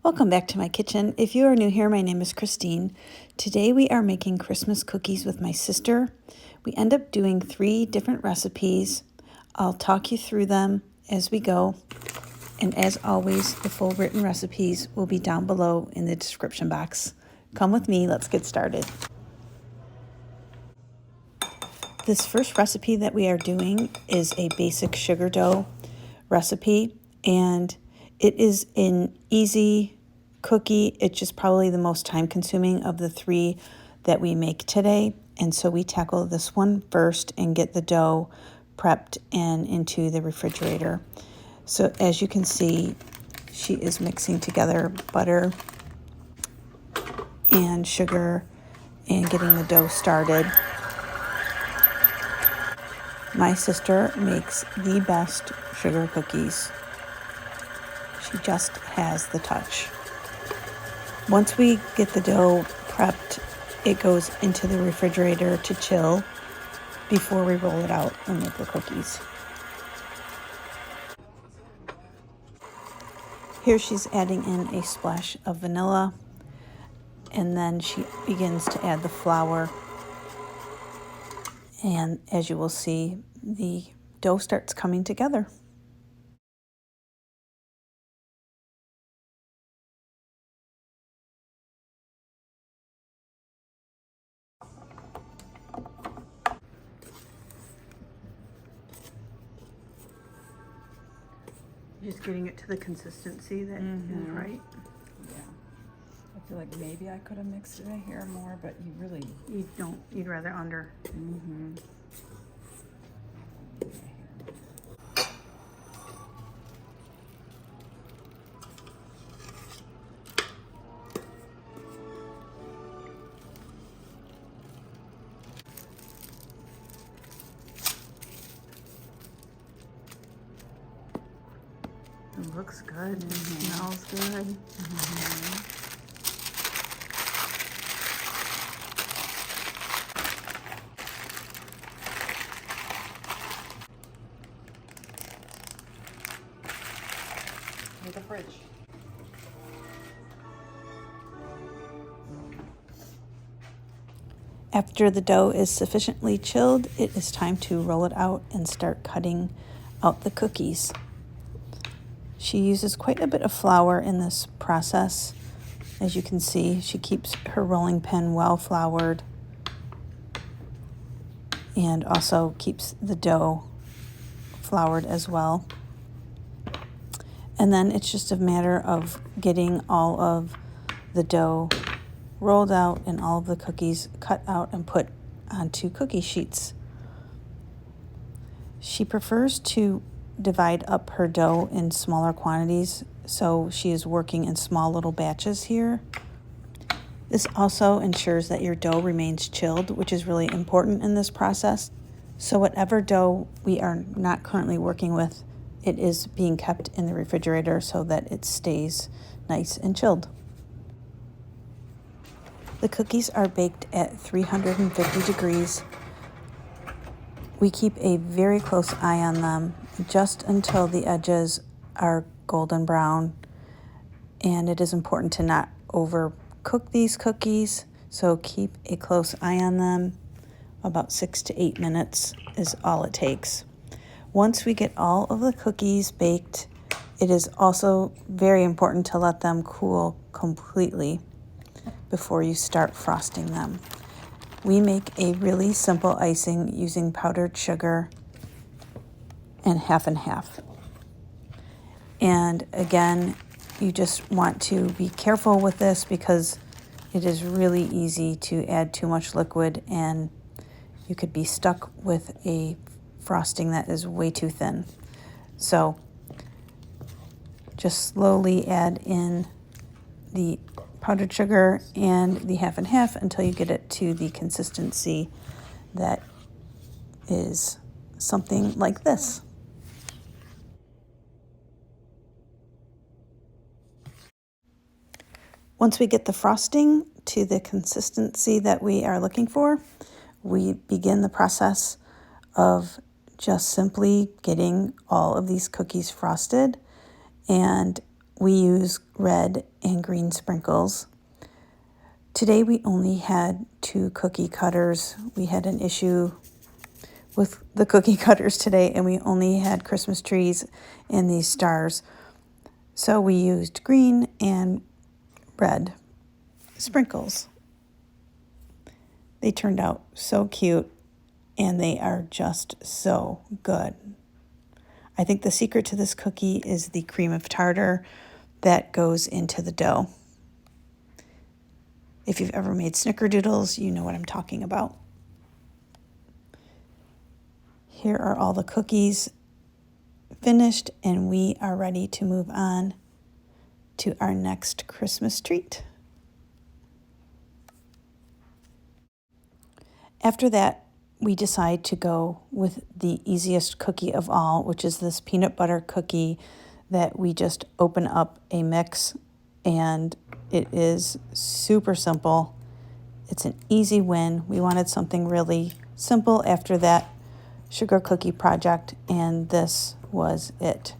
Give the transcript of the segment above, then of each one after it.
Welcome back to my kitchen. If you are new here, my name is Christine. Today we are making Christmas cookies with my sister. We end up doing 3 different recipes. I'll talk you through them as we go. And as always, the full written recipes will be down below in the description box. Come with me, let's get started. This first recipe that we are doing is a basic sugar dough recipe, and it is an easy cookie. It's just probably the most time consuming of the 3 that we make today. And so we tackle this one first and get the dough prepped and into the refrigerator. So as you can see, she is mixing together butter and sugar and getting the dough started. My sister makes the best sugar cookies. She just has the touch. Once we get the dough prepped, it goes into the refrigerator to chill before we roll it out and make the cookies. Here she's adding in a splash of vanilla, and then she begins to add the flour. And as you will see, the dough starts coming together. Just getting it to the consistency that is right. Yeah. I feel like maybe I could have mixed it a hair more, but You don't, you'd rather under. It looks good. It smells good. In the fridge. After the dough is sufficiently chilled, it is time to roll it out and start cutting out the cookies. She uses quite a bit of flour in this process. As you can see, she keeps her rolling pin well floured and also keeps the dough floured as well. And then it's just a matter of getting all of the dough rolled out and all of the cookies cut out and put onto cookie sheets. She prefers to divide up her dough in smaller quantities, so she is working in small little batches here. This also ensures that your dough remains chilled, which is really important in this process. So whatever dough we are not currently working with, it is being kept in the refrigerator so that it stays nice and chilled. The cookies are baked at 350 degrees. We keep a very close eye on them just until the edges are golden brown. And it is important to not overcook these cookies, so keep a close eye on them. About 6 to 8 minutes is all it takes. Once we get all of the cookies baked, it is also very important to let them cool completely before you start frosting them. We make a really simple icing using powdered sugar and half and half. And again, you just want to be careful with this because it is really easy to add too much liquid and you could be stuck with a frosting that is way too thin. So just slowly add in the powdered sugar and the half and half until you get it to the consistency that is something like this. Once we get the frosting to the consistency that we are looking for, we begin the process of just simply getting all of these cookies frosted. And we use red and green sprinkles. Today we only had 2 cookie cutters. We had an issue with the cookie cutters today, and we only had Christmas trees and these stars. So we used green and red sprinkles. They turned out so cute, and they are just so good. I think the secret to this cookie is the cream of tartar that goes into the dough. If you've ever made snickerdoodles, you know what I'm talking about. Here are all the cookies finished, and we are ready to move on to our next Christmas treat. After that, we decide to go with the easiest cookie of all, which is this peanut butter cookie that we just open up a mix, and it is super simple. It's an easy win. We wanted something really simple after that sugar cookie project, and this was it.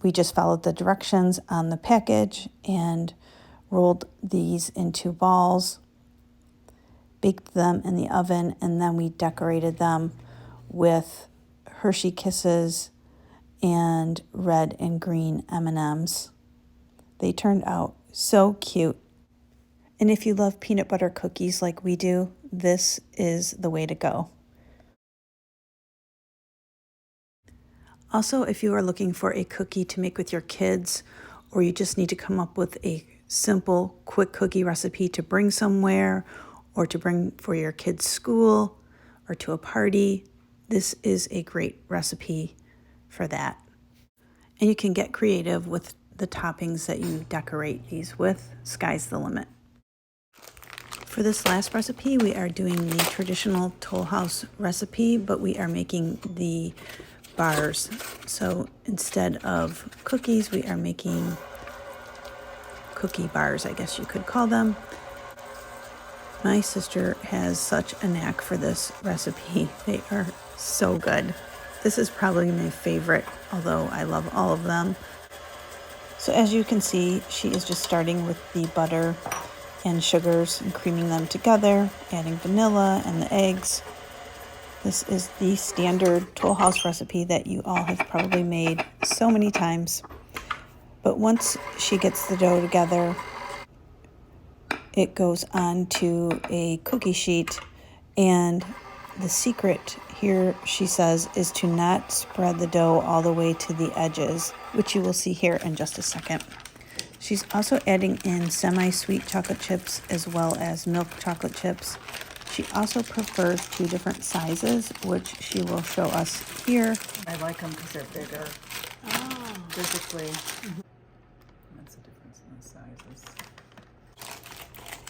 We just followed the directions on the package and rolled these into balls, baked them in the oven, and then we decorated them with Hershey Kisses and red and green M&Ms. They turned out so cute. And if you love peanut butter cookies like we do, this is the way to go. Also, if you are looking for a cookie to make with your kids, or you just need to come up with a simple, quick cookie recipe to bring somewhere, or to bring for your kids' school, or to a party, this is a great recipe for that. And you can get creative with the toppings that you decorate these with. Sky's the limit. For this last recipe, we are doing the traditional Toll House recipe, but we are making the bars. So instead of cookies, we are making cookie bars, I guess you could call them. My sister has such a knack for this recipe. They are so good. This is probably my favorite, although I love all of them. So as you can see, she is just starting with the butter and sugars and creaming them together, adding vanilla and the eggs. This is the standard Toll House recipe that you all have probably made so many times. But once she gets the dough together, it goes on to a cookie sheet, and the secret here, she says, is to not spread the dough all the way to the edges, which you will see here in just a second. She's also adding in semi-sweet chocolate chips as well as milk chocolate chips. She also prefers 2 different sizes, which she will show us here. I like them because they're bigger physically. That's the difference in the sizes.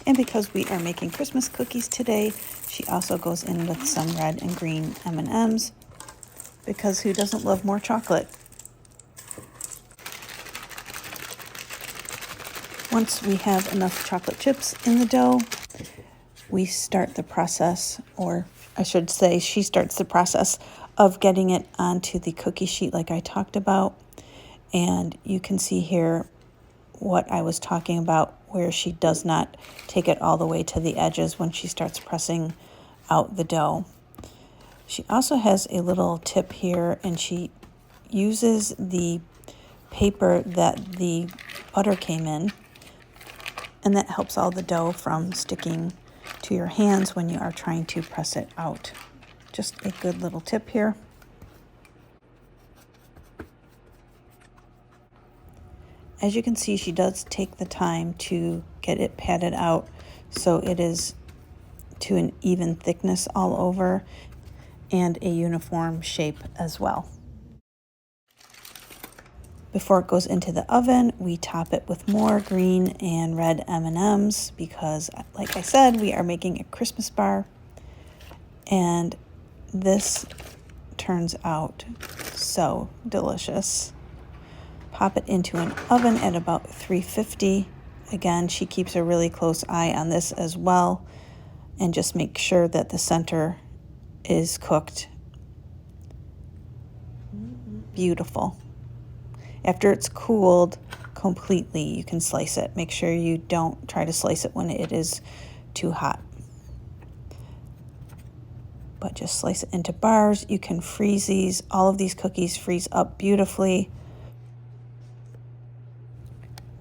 And because we are making Christmas cookies today, she also goes in with some red and green M&Ms, because who doesn't love more chocolate? Once we have enough chocolate chips in the dough, we start the process, or I should say she starts the process of getting it onto the cookie sheet like I talked about. And you can see here what I was talking about, where she does not take it all the way to the edges when she starts pressing out the dough. She also has a little tip here, and she uses the paper that the butter came in, and that helps all the dough from sticking to your hands when you are trying to press it out. Just a good little tip here. As you can see, she does take the time to get it patted out so it is to an even thickness all over and a uniform shape as well. Before it goes into the oven, we top it with more green and red M&Ms because, like I said, we are making a Christmas bar. And this turns out so delicious. Pop it into an oven at about 350. Again, she keeps a really close eye on this as well, and just make sure that the center is cooked. Beautiful. After it's cooled, completely, you can slice it. Make sure you don't try to slice it when it is too hot. But just slice it into bars. You can freeze these. All of these cookies freeze up beautifully.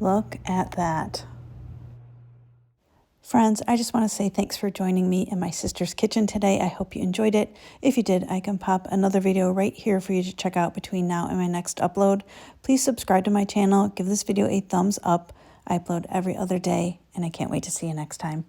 Look at that. Friends, I just want to say thanks for joining me in my sister's kitchen today. I hope you enjoyed it. If you did, I can pop another video right here for you to check out between now and my next upload. Please subscribe to my channel. Give this video a thumbs up. I upload every other day, and I can't wait to see you next time.